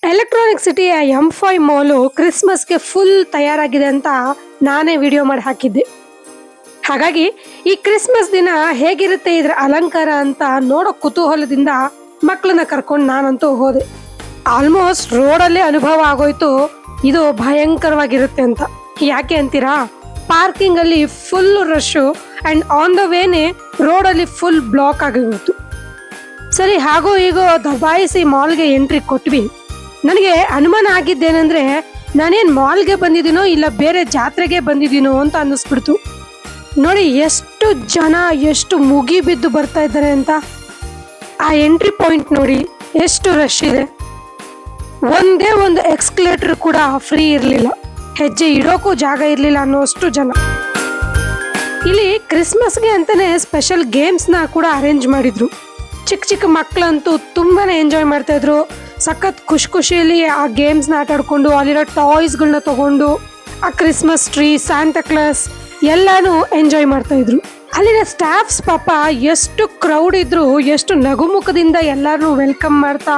Electronic ಸಿಟಿಯ M5 ಮಾಲು ಕ್ರಿಸ್ಮಸ್ಗೆ full ತಯಾರಾಗಿದೆ ಅಂತ ನಾನೇ ವಿಡಿಯೋ ಮಾಡಿ ಹಾಕಿದ್ದೆ. ಹಾಗಾಗಿ ಈ ಕ್ರಿಸ್ಮಸ್ ದಿನ ಹೇಗಿರುತ್ತೆ ಇದರ ಅಲಂಕಾರ ಅಂತ ನೋಡೋ ಕುತೂಹಲದಿಂದ ಮಕ್ಕಳನ್ನ ಕರ್ಕೊಂಡು ನಾನಂತೂ ಹೋದೆ. ಆಲ್ಮೋಸ್ಟ್ ರೋಡಲ್ಲೇ ಅನುಭವ ಆಗೋಯ್ತು ಇದು ಭಯಂಕರವಾಗಿರುತ್ತೆ ಅಂತ. ಯಾಕೆ ಅಂತೀರಾ? ಪಾರ್ಕಿಂಗ್ ಅಲ್ಲಿ full rush and on the ವೇನೆ ರೋಡಲ್ಲಿ ಫುಲ್ ಬ್ಲಾಕ್ ಆಗಿತ್ತು. ಸರಿ, ಹಾಗೋ ಹೀಗೋ ದಬಾಯಿಸಿ ಮಾಲ್ಗೆ ಎಂಟ್ರಿ ಕೊಟ್ವಿ. ನನಗೆ ಅನುಮಾನ ಆಗಿದ್ದೇನೆಂದ್ರೆ ನಾನೇನ್ ಮಾಲ್ಗೆ ಬಂದಿದ್ದೀನೋ ಇಲ್ಲ ಬೇರೆ ಜಾತ್ರೆಗೆ ಬಂದಿದ್ದೀನೋ ಅಂತ ಅನ್ನಿಸ್ಬಿಡ್ತು. ನೋಡಿ ಎಷ್ಟು ಜನ ಎಷ್ಟು ಮುಗಿ ಬಿದ್ದು ಬರ್ತಾ ಇದ್ದಾರೆ ಅಂತ. ಆ ಎಂಟ್ರಿ ಪಾಯಿಂಟ್ ನೋಡಿ ಎಷ್ಟು ರಶ್ ಇದೆ. ಒಂದೇ ಒಂದು ಎಕ್ಸ್ಕಲೇಟರ್ ಕೂಡ ಫ್ರೀ ಇರಲಿಲ್ಲ, ಹೆಜ್ಜೆ ಇಡೋಕ್ಕೂ ಜಾಗ ಇರಲಿಲ್ಲ ಅನ್ನೋಷ್ಟು ಜನ. ಇಲ್ಲಿ ಕ್ರಿಸ್ಮಸ್ಗೆ ಅಂತಾನೆ ಸ್ಪೆಷಲ್ ಗೇಮ್ಸ್ನ ಕೂಡ ಅರೇಂಜ್ ಮಾಡಿದ್ರು. ಚಿಕ್ಕ ಚಿಕ್ಕ ಮಕ್ಕಳಂತೂ ತುಂಬಾನೇ ಎಂಜಾಯ್ ಮಾಡ್ತಾ ಇದ್ರು. ಸಖತ್ ಖುಷಿಯಲ್ಲಿ ಆ ಗೇಮ್ಸ್ನ ಆಟ ಆಡ್ಕೊಂಡು ಅಲ್ಲಿರೋ ಟಾಯ್ಸ್ಗಳನ್ನ ತಗೊಂಡು ಆ ಕ್ರಿಸ್ಮಸ್ ಟ್ರೀ, ಸ್ಯಾಂಟಾ ಕ್ಲಾಸ್ ಎಲ್ಲಾನು ಎಂಜಾಯ್ ಮಾಡ್ತಾ ಇದ್ರು. ಅಲ್ಲಿನ ಸ್ಟಾಫ್ಸ್ ಪಾಪ ಎಷ್ಟು ಕ್ರೌಡ್ ಇದ್ರು, ಎಷ್ಟು ನಗುಮುಖದಿಂದ ಎಲ್ಲಾರನ್ನೂ ವೆಲ್ಕಮ್ ಮಾಡ್ತಾ,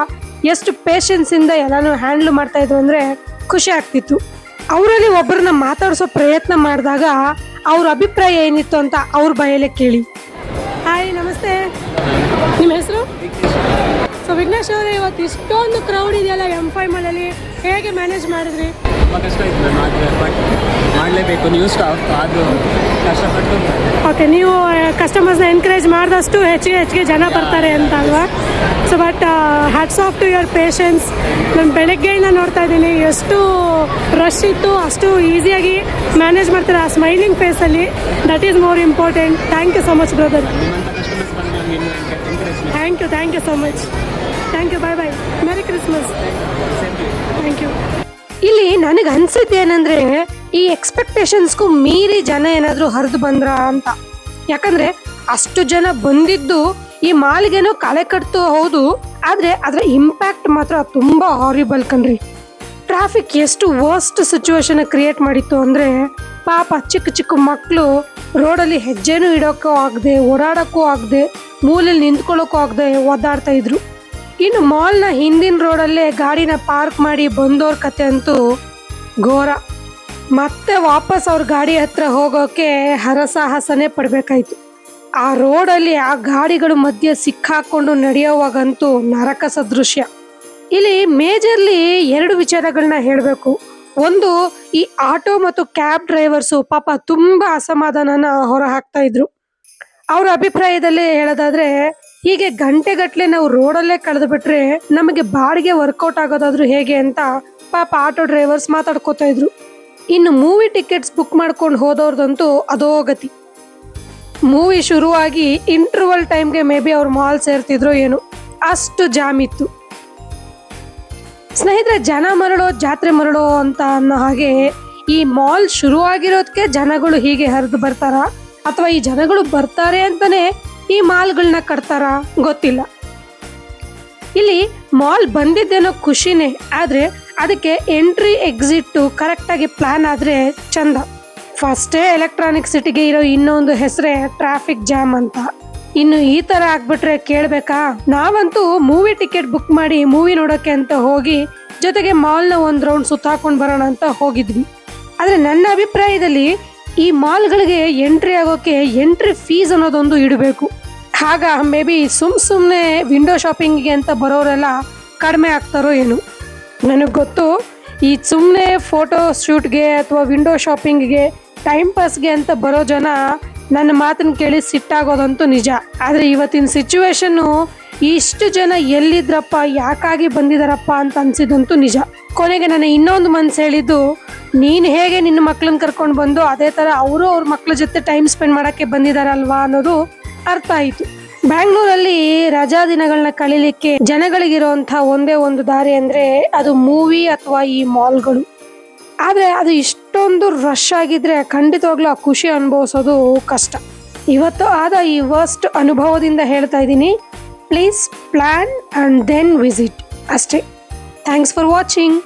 ಎಷ್ಟು ಪೇಷನ್ಸ್ ಇಂದ ಎಲ್ಲಾನು ಹ್ಯಾಂಡಲ್ ಮಾಡ್ತಾ ಇದ್ರು ಅಂದ್ರೆ ಖುಷಿ ಆಗ್ತಿತ್ತು. ಅವರಲ್ಲಿ ಒಬ್ಬರನ್ನ ಮಾತಾಡಿಸೋ ಪ್ರಯತ್ನ ಮಾಡಿದಾಗ ಅವ್ರ ಅಭಿಪ್ರಾಯ ಏನಿತ್ತು ಅಂತ ಅವ್ರ ಬಾಯಲ್ಲೇ ಕೇಳಿ. ಹಾಯ್, ನಮಸ್ತೆ, ನಿಮ್ಮ ಹೆಸರು? ಸೊ ವಿಘ್ನೇಶ್ ಅವರೇ, ಇವತ್ತು ಇಷ್ಟೊಂದು ಕ್ರೌಡ್ ಇದೆಯಲ್ಲ M5 ಮಾಲಲ್ಲಿ, ಹೇಗೆ ಮ್ಯಾನೇಜ್ ಮಾಡಿದ್ರಿ? ತುಂಬ ಕಷ್ಟ ಇತ್ತು ಬಟ್ ಮಾಡಲೇಬೇಕು, ನ್ಯೂ ಸ್ಟಾಫ್ ಆದರೂ ಕಷ್ಟಪಟ್ಟು. ಓಕೆ, ನೀವು ಕಸ್ಟಮರ್ಸ್ನ ಎನ್ಕರೇಜ್ ಮಾಡಿದಷ್ಟು ಹೆಚ್ಚಿಗೆ ಜನ ಬರ್ತಾರೆ ಅಂತ ಅಲ್ವಾ? So but hats off to your patience. ನಾನು ಬೆಳಗ್ಗೆಯಿಂದ ನೋಡ್ತಾ ಇದ್ದೀನಿ ಎಷ್ಟು ರಶ್ ಇತ್ತು, ಅಷ್ಟು ಈಸಿಯಾಗಿ ಮ್ಯಾನೇಜ್ ಮಾಡ್ತಾರೆ ಆ ಸ್ಮೈಲಿಂಗ್ ಫೇಸಲ್ಲಿ. That is more important. Thank you so much brother. Thank you so much. Thank you, bye bye, merry Christmas. Thank you. ಇಲ್ಲಿ ನನಗೆ ಅನ್ಸಿದ್ದೇನೆಂದ್ರೆ ಈ ಎಕ್ಸ್ಪೆಕ್ಟೇಷನ್ಸ್ಗೂ ಮೀರಿ ಜನ ಏನಾದರೂ ಹರಿದು ಬಂದ್ರ ಅಂತ. ಯಾಕಂದ್ರೆ ಅಷ್ಟು ಜನ ಬಂದಿದ್ದು ಈ ಮಾಲ್ಗೆನೋ ಕಳೆ ಕಟ್ತು ಹೌದು, ಆದ್ರೆ ಅದರ ಇಂಪ್ಯಾಕ್ಟ್ ಮಾತ್ರ ತುಂಬಾ ಹಾರಿಬಲ್ ಕಣ್ರಿ. ಟ್ರಾಫಿಕ್ ಎಷ್ಟು ವರ್ಸ್ಟ್ ಸಿಚುವೇಶನ್ ಕ್ರಿಯೇಟ್ ಮಾಡಿತ್ತು ಅಂದ್ರೆ ಪಾಪ ಚಿಕ್ಕ ಚಿಕ್ಕ ಮಕ್ಕಳು ರೋಡಲ್ಲಿ ಹೆಜ್ಜೆನೂ ಇಡೋಕ್ಕೂ ಆಗದೆ, ಓಡಾಡೋಕ್ಕೂ ಆಗದೆ, ಮೂಲೆಯಲ್ಲಿ ನಿಂತ್ಕೊಳ್ಳೋಕ್ಕೂ ಆಗದೆ ಒದ್ದಾಡ್ತಾ ಇದ್ರು. ಇನ್ನು ಮಾಲ್ನ ಹಿಂದಿನ ರೋಡಲ್ಲೇ ಗಾಡಿನ ಪಾರ್ಕ್ ಮಾಡಿ ಬಂದೋರ್ ಕತೆ ಅಂತೂ ಘೋರ. ಮತ್ತೆ ವಾಪಸ್ ಅವ್ರ ಗಾಡಿ ಹತ್ರ ಹೋಗೋಕೆ ಹರಸಾಹಸನೇ ಪಡ್ಬೇಕಾಯ್ತು. ಆ ರೋಡಲ್ಲಿ ಆ ಗಾಡಿಗಳು ಮಧ್ಯೆ ಸಿಕ್ಕಾಕೊಂಡು ನಡೆಯೋವಾಗಂತೂ ನರಕ ಸದೃಶ್ಯ. ಇಲ್ಲಿ ಮೇಜರ್ಲಿ 2 ವಿಚಾರಗಳನ್ನ ಹೇಳಬೇಕು. ಒಂದು, ಈ ಆಟೋ ಮತ್ತು ಕ್ಯಾಬ್ ಡ್ರೈವರ್ಸು ಪಾಪ ತುಂಬಾ ಅಸಮಾಧಾನನ ಹೊರ ಹಾಕ್ತಾ ಇದ್ರು. ಅವ್ರ ಅಭಿಪ್ರಾಯದಲ್ಲಿ ಹೇಳೋದಾದ್ರೆ, ಹೀಗೆ ಗಂಟೆಗಟ್ಲೆ ನಾವು ರೋಡಲ್ಲೇ ಕಳೆದು ಬಿಟ್ರೆ ನಮಗೆ ಬಾಡಿಗೆ ವರ್ಕೌಟ್ ಆಗೋದಾದ್ರು ಹೇಗೆ ಅಂತ ಪಾಪ ಆಟೋ ಡ್ರೈವರ್ಸ್ ಮಾತಾಡ್ಕೋತಾ ಇದ್ರು. ಇನ್ನು ಮೂವಿ ಟಿಕೆಟ್ಸ್ ಬುಕ್ ಮಾಡ್ಕೊಂಡು ಹೋದವ್ರದಂತೂ ಅದೋ ಗತಿ. ಮೂವಿ ಶುರುವಾಗಿ ಇಂಟರ್ವಲ್ ಟೈಮ್ಗೆ ಮೇ ಬಿ ಅವ್ರು ಮಾಲ್ ಸೇರ್ತಿದ್ರು ಏನು, ಅಷ್ಟು ಜಾಮ್ ಇತ್ತು. ಸ್ನೇಹಿತರೆ, ಜನ ಮರಳೋ ಜಾತ್ರೆ ಮರಳೋ ಅಂತ ಅನ್ನೋ ಹಾಗೆ ಈ ಮಾಲ್ ಶುರುವಾಗಿರೋದಕ್ಕೆ ಜನಗಳು ಹೀಗೆ ಹರಿದು ಬರ್ತಾರ ಅಥವಾ ಈ ಜನಗಳು ಬರ್ತಾರೆ ಅಂತಾನೆ ಈ ಮಾಲ್ಗಳನ್ನ ಕಟ್ತಾರ ಗೊತ್ತಿಲ್ಲ. ಇಲ್ಲಿ ಮಾಲ್ ಬಂದಿದ್ದೇನೋ ಖುಷಿನೇ, ಆದ್ರೆ ಅದಕ್ಕೆ ಎಂಟ್ರಿ ಎಕ್ಸಿಟ್ ಕರೆಕ್ಟ್ ಆಗಿ ಪ್ಲಾನ್ ಆದ್ರೆ ಚಂದ. ಫಸ್ಟೇ ಎಲೆಕ್ಟ್ರಾನಿಕ್ ಸಿಟಿಗೆ ಇರೋ ಇನ್ನೊಂದು ಹೆಸರೇ ಟ್ರಾಫಿಕ್ ಜಾಮ್ ಅಂತ. ಇನ್ನು ಈ ತರ ಆಗ್ಬಿಟ್ರೆ ಕೇಳ್ಬೇಕಾ? ನಾವಂತೂ ಮೂವಿ ಟಿಕೆಟ್ ಬುಕ್ ಮಾಡಿ ಮೂವಿ ನೋಡೋಕೆ ಅಂತ ಹೋಗಿ ಜೊತೆಗೆ ಮಾಲ್ನ ಒಂದ್ ರೌಂಡ್ ಸುತ್ತಾಕೊಂಡು ಬರೋಣ ಅಂತ ಹೋಗಿದ್ವಿ. ಆದ್ರೆ ನನ್ನ ಅಭಿಪ್ರಾಯದಲ್ಲಿ ಈ ಮಾಲ್ಗಳಿಗೆ ಎಂಟ್ರಿ ಆಗೋಕೆ ಎಂಟ್ರಿ ಫೀಸ್ ಅನ್ನೋದೊಂದು ಇಡಬೇಕು. ಆಗ ಮೇ ಬಿ ಸುಮ್ಮನೆ ವಿಂಡೋ ಶಾಪಿಂಗಿಗೆ ಅಂತ ಬರೋರೆಲ್ಲ ಕಡಿಮೆ ಆಗ್ತಾರೋ ಏನು. ನನಗೆ ಗೊತ್ತು, ಈ ಸುಮ್ಮನೆ ಫೋಟೋ ಶೂಟ್ಗೆ ಅಥವಾ ವಿಂಡೋ ಶಾಪಿಂಗ್ಗೆ ಟೈಮ್ ಪಾಸ್ಗೆ ಅಂತ ಬರೋ ಜನ ನನ್ನ ಮಾತನ್ನು ಕೇಳಿ ಸಿಟ್ಟಾಗೋದಂತೂ ನಿಜ. ಆದರೆ ಇವತ್ತಿನ ಸಿಚುವೇಶನ್ನು ಇಷ್ಟು ಜನ ಎಲ್ಲಿದ್ರಪ್ಪ, ಯಾಕಾಗಿ ಬಂದಿದಾರಪ್ಪ ಅಂತ ಅನ್ಸಿದಂತೂ ನಿಜ. ಕೊನೆಗೆ ನನ್ನ ಇನ್ನೊಂದು ಮನ್ಸು ಹೇಳಿದ್ದು, ನೀನು ಹೇಗೆ ನಿನ್ನ ಮಕ್ಳನ್ನ ಕರ್ಕೊಂಡು ಬಂದು ಅದೇ ಥರ ಅವರು ಅವ್ರ ಮಕ್ಳ ಜೊತೆ ಟೈಮ್ ಸ್ಪೆಂಡ್ ಮಾಡೋಕ್ಕೆ ಬಂದಿದಾರಲ್ವಾ ಅನ್ನೋದು ಅರ್ಥ ಆಯಿತು. ಬ್ಯಾಂಗ್ಳೂರಲ್ಲಿ ರಜಾ ದಿನಗಳನ್ನ ಕಳೀಲಿಕ್ಕೆ ಜನಗಳಿಗಿರುವಂಥ ಒಂದೇ ಒಂದು ದಾರಿ ಅಂದರೆ ಅದು ಮೂವಿ ಅಥವಾ ಈ ಮಾಲ್ಗಳು. ಆದರೆ ಅದು ಇಷ್ಟೊಂದು ರಶ್ ಆಗಿದ್ರೆ ಖಂಡಿತವಾಗ್ಲೂ ಆ ಖುಷಿ ಅನುಭವಿಸೋದು ಕಷ್ಟ. ಇವತ್ತು ಆದ ಈ ವರ್ಸ್ಟ್ ಅನುಭವದಿಂದ ಹೇಳ್ತಾ ಇದ್ದೀನಿ, please plan and then visit ಅಷ್ಟೇ. Thanks for watching.